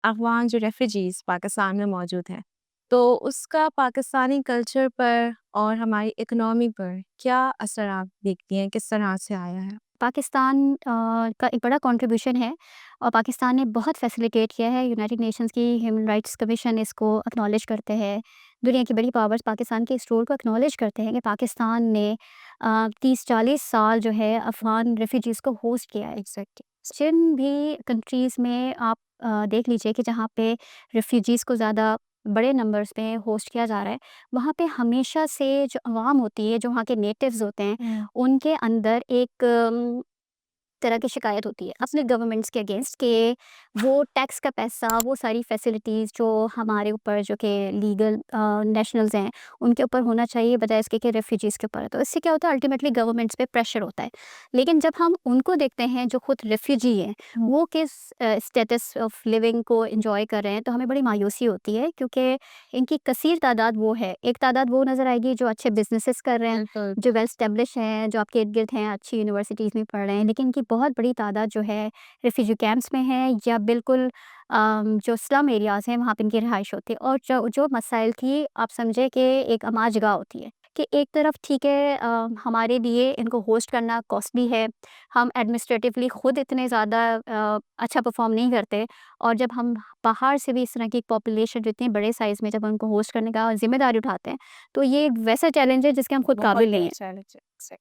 अफ़गान जो रेफ़्यूजीज़ पाकिस्तान में मौजूद हैं, तो उसका पाकिस्तानी कल्चर पर और हमारी इकोनॉमी पर क्या असर आप देखती हैं, किस तरह से आया है? पाकिस्तान का एक बड़ा कंट्रीब्यूशन है और पाकिस्तान ने बहुत फैसिलिटेट किया है। यूनाइटेड नेशंस की ह्यूमन राइट्स कमीशन इसको एक्नॉलेज करते हैं। दुनिया की बड़ी पावर्स पाकिस्तान के इस रोल को एक्नॉलेज करते हैं कि पाकिस्तान ने 30-40 साल जो है अफ़गान रेफ्यूजीज़ को होस्ट किया है। एग्ज़ैक्टली। जिन भी कंट्रीज़ में आप देख लीजिए कि जहाँ पे रेफ्यूजीज़ को ज़्यादा बड़े नंबर्स में होस्ट किया जा रहा है, वहाँ पे हमेशा से जो अवाम होती है, जो वहाँ के नेटिव्स होते हैं, हुँ। उनके अंदर एक तरह की शिकायत होती है अपने गवर्नमेंट्स के अगेंस्ट कि वो टैक्स का पैसा, वो सारी फैसिलिटीज़ जो हमारे ऊपर जो कि लीगल नेशनल्स हैं, उनके ऊपर होना चाहिए बजाय इसके कि रेफ्यूजीज़ के ऊपर है। तो इससे क्या होता है अल्टीमेटली गवर्नमेंट्स पे प्रेशर होता है। लेकिन जब हम उनको देखते हैं जो खुद रेफ्यूजी हैं, हुँ। वो किस स्टेटस ऑफ लिविंग को एन्जॉय कर रहे हैं, तो हमें बड़ी मायूसी होती है क्योंकि इनकी कसीर तादाद वो है। एक तादाद वो नज़र आएगी जो अच्छे बिज़नेसेस कर रहे हैं, बिल्कुल। जो वेल एस्टेब्लिश हैं, जो आपके इर्द-गिर्द हैं, अच्छी यूनिवर्सिटीज़ में पढ़ रहे हैं, लेकिन इनकी बहुत बड़ी तादाद जो है रिफ्यूजी कैंप्स में है या बिल्कुल जो स्लम एरियाज़ हैं वहाँ पे इनकी रिहाइश होती है। और जो जो मसाइल की आप समझे कि एक अमाजगाह होती है कि एक तरफ ठीक है हमारे लिए इनको होस्ट करना कॉस्टली है, हम एडमिनिस्ट्रेटिवली खुद इतने ज़्यादा अच्छा परफॉर्म नहीं करते और जब हम बाहर से भी इस तरह की पॉपुलेशन जो इतने बड़े साइज़ में जब उनको होस्ट करने का ज़िम्मेदारी उठाते हैं, तो ये एक वैसा चैलेंज है जिसके हम खुद बहुत काबिल नहीं बड़ा हैं। चैलेंज है। एग्ज़ैक्ट